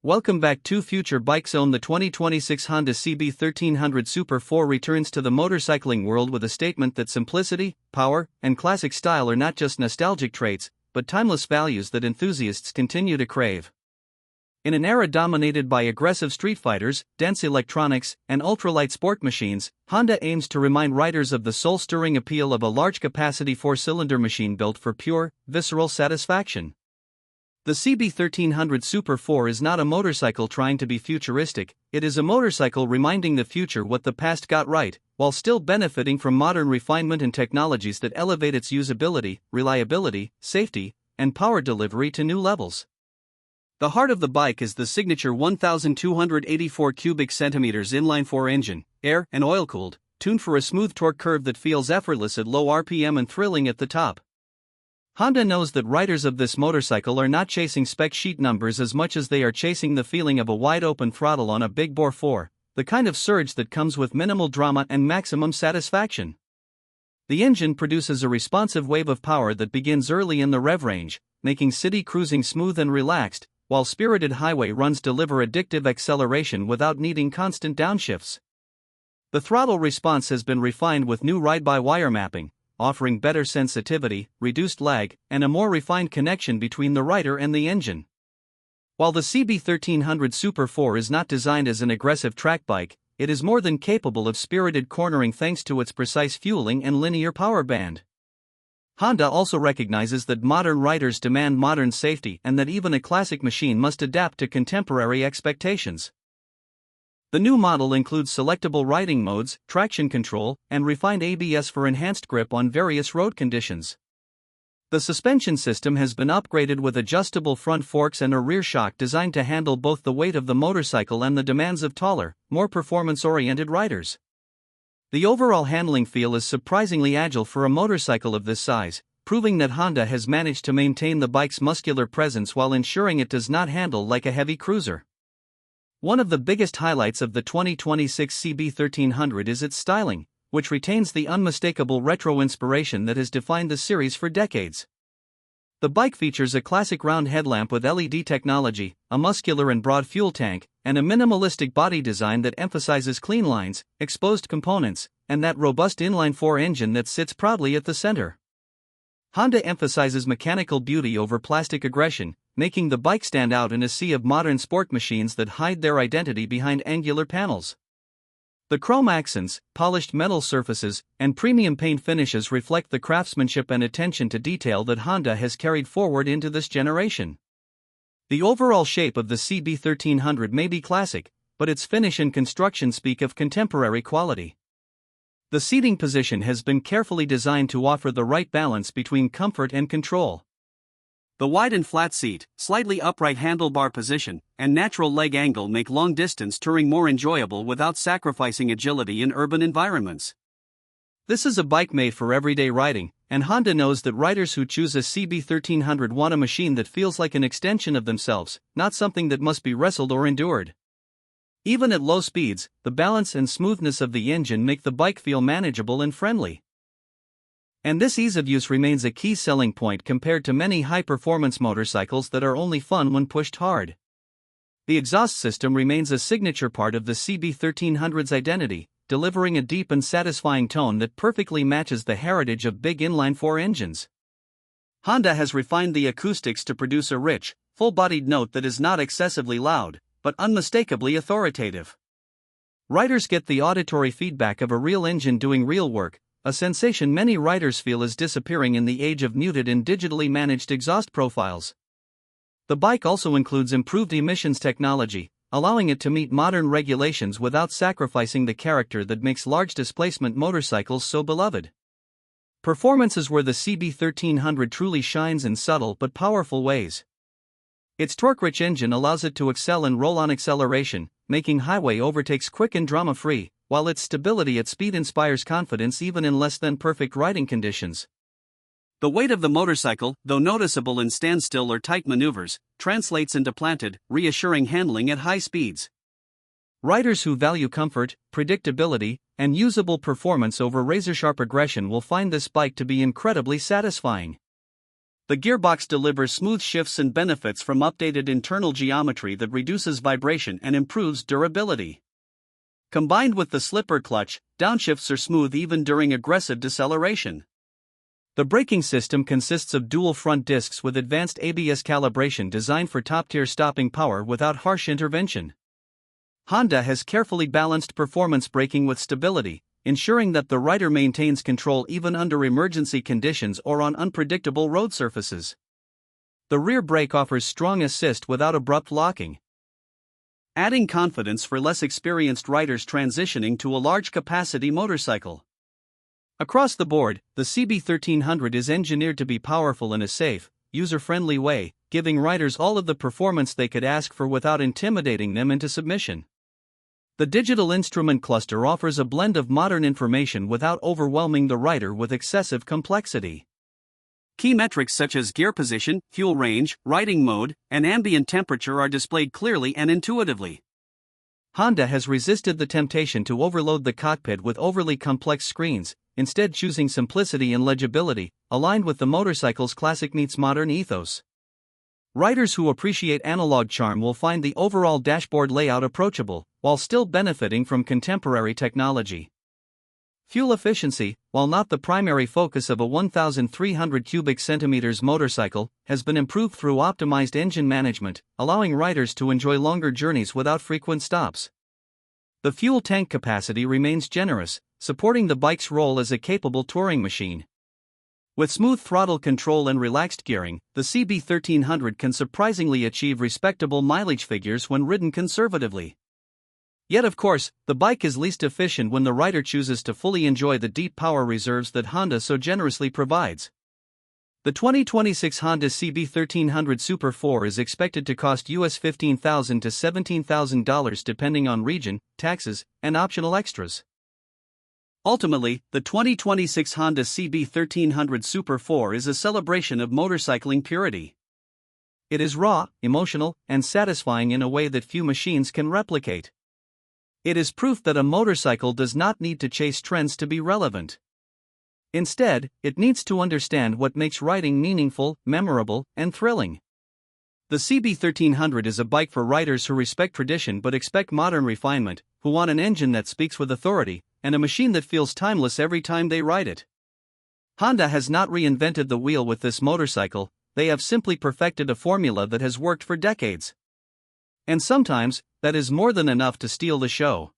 Welcome back to Future Bike Zone. The 2026 Honda CB1300 Super Four returns to the motorcycling world with a statement that simplicity, power, and classic style are not just nostalgic traits, but timeless values that enthusiasts continue to crave. In an era dominated by aggressive street fighters, dense electronics, and ultralight sport machines, Honda aims to remind riders of the soul-stirring appeal of a large-capacity four-cylinder machine built for pure, visceral satisfaction. The CB1300 Super Four is not a motorcycle trying to be futuristic, it is a motorcycle reminding the future what the past got right, while still benefiting from modern refinement and technologies that elevate its usability, reliability, safety, and power delivery to new levels. The heart of the bike is the signature 1,284 cubic centimeters inline-four engine, air and oil-cooled, tuned for a smooth torque curve that feels effortless at low RPM and thrilling at the top. Honda knows that riders of this motorcycle are not chasing spec sheet numbers as much as they are chasing the feeling of a wide-open throttle on a big-bore four, the kind of surge that comes with minimal drama and maximum satisfaction. The engine produces a responsive wave of power that begins early in the rev range, making city cruising smooth and relaxed, while spirited highway runs deliver addictive acceleration without needing constant downshifts. The throttle response has been refined with new ride-by-wire mapping, offering better sensitivity, reduced lag, and a more refined connection between the rider and the engine. While the CB1300 Super Four is not designed as an aggressive track bike, it is more than capable of spirited cornering thanks to its precise fueling and linear power band. Honda also recognizes that modern riders demand modern safety and that even a classic machine must adapt to contemporary expectations. The new model includes selectable riding modes, traction control, and refined ABS for enhanced grip on various road conditions. The suspension system has been upgraded with adjustable front forks and a rear shock designed to handle both the weight of the motorcycle and the demands of taller, more performance-oriented riders. The overall handling feel is surprisingly agile for a motorcycle of this size, proving that Honda has managed to maintain the bike's muscular presence while ensuring it does not handle like a heavy cruiser. One of the biggest highlights of the 2026 CB1300 is its styling, which retains the unmistakable retro inspiration that has defined the series for decades. The bike features a classic round headlamp with LED technology, a muscular and broad fuel tank, and a minimalistic body design that emphasizes clean lines, exposed components, and that robust inline-four engine that sits proudly at the center. Honda emphasizes mechanical beauty over plastic aggression, making the bike stand out in a sea of modern sport machines that hide their identity behind angular panels. The chrome accents, polished metal surfaces, and premium paint finishes reflect the craftsmanship and attention to detail that Honda has carried forward into this generation. The overall shape of the CB1300 may be classic, but its finish and construction speak of contemporary quality. The seating position has been carefully designed to offer the right balance between comfort and control. The wide and flat seat, slightly upright handlebar position, and natural leg angle make long-distance touring more enjoyable without sacrificing agility in urban environments. This is a bike made for everyday riding, and Honda knows that riders who choose a CB1300 want a machine that feels like an extension of themselves, not something that must be wrestled or endured. Even at low speeds, the balance and smoothness of the engine make the bike feel manageable and friendly. And this ease of use remains a key selling point compared to many high-performance motorcycles that are only fun when pushed hard. The exhaust system remains a signature part of the CB1300's identity, delivering a deep and satisfying tone that perfectly matches the heritage of big inline-four engines. Honda has refined the acoustics to produce a rich, full-bodied note that is not excessively loud, but unmistakably authoritative. Riders get the auditory feedback of a real engine doing real work, a sensation many riders feel is disappearing in the age of muted and digitally managed exhaust profiles. The bike also includes improved emissions technology, allowing it to meet modern regulations without sacrificing the character that makes large displacement motorcycles so beloved. Performance is where the CB1300 truly shines in subtle but powerful ways. Its torque-rich engine allows it to excel in roll-on acceleration, making highway overtakes quick and drama-free, while its stability at speed inspires confidence even in less than perfect riding conditions. The weight of the motorcycle, though noticeable in standstill or tight maneuvers, translates into planted, reassuring handling at high speeds. Riders who value comfort, predictability, and usable performance over razor-sharp aggression will find this bike to be incredibly satisfying. The gearbox delivers smooth shifts and benefits from updated internal geometry that reduces vibration and improves durability. Combined with the slipper clutch, downshifts are smooth even during aggressive deceleration. The braking system consists of dual front discs with advanced ABS calibration designed for top-tier stopping power without harsh intervention. Honda has carefully balanced performance braking with stability, ensuring that the rider maintains control even under emergency conditions or on unpredictable road surfaces. The rear brake offers strong assist without abrupt locking, adding confidence for less experienced riders transitioning to a large-capacity motorcycle. Across the board, the CB1300 is engineered to be powerful in a safe, user-friendly way, giving riders all of the performance they could ask for without intimidating them into submission. The digital instrument cluster offers a blend of modern information without overwhelming the rider with excessive complexity. Key metrics such as gear position, fuel range, riding mode, and ambient temperature are displayed clearly and intuitively. Honda has resisted the temptation to overload the cockpit with overly complex screens, instead choosing simplicity and legibility, aligned with the motorcycle's classic meets modern ethos. Riders who appreciate analog charm will find the overall dashboard layout approachable, while still benefiting from contemporary technology. Fuel efficiency, while not the primary focus of a 1,300 cubic centimeters motorcycle, has been improved through optimized engine management, allowing riders to enjoy longer journeys without frequent stops. The fuel tank capacity remains generous, supporting the bike's role as a capable touring machine. With smooth throttle control and relaxed gearing, the CB1300 can surprisingly achieve respectable mileage figures when ridden conservatively. Yet of course, the bike is least efficient when the rider chooses to fully enjoy the deep power reserves that Honda so generously provides. The 2026 Honda CB1300 Super Four is expected to cost US $15,000 to $17,000 depending on region, taxes, and optional extras. Ultimately, the 2026 Honda CB1300 Super Four is a celebration of motorcycling purity. It is raw, emotional, and satisfying in a way that few machines can replicate. It is proof that a motorcycle does not need to chase trends to be relevant. Instead, it needs to understand what makes riding meaningful, memorable, and thrilling. The CB1300 is a bike for riders who respect tradition but expect modern refinement, who want an engine that speaks with authority, and a machine that feels timeless every time they ride it. Honda has not reinvented the wheel with this motorcycle, they have simply perfected a formula that has worked for decades. And sometimes, that is more than enough to steal the show.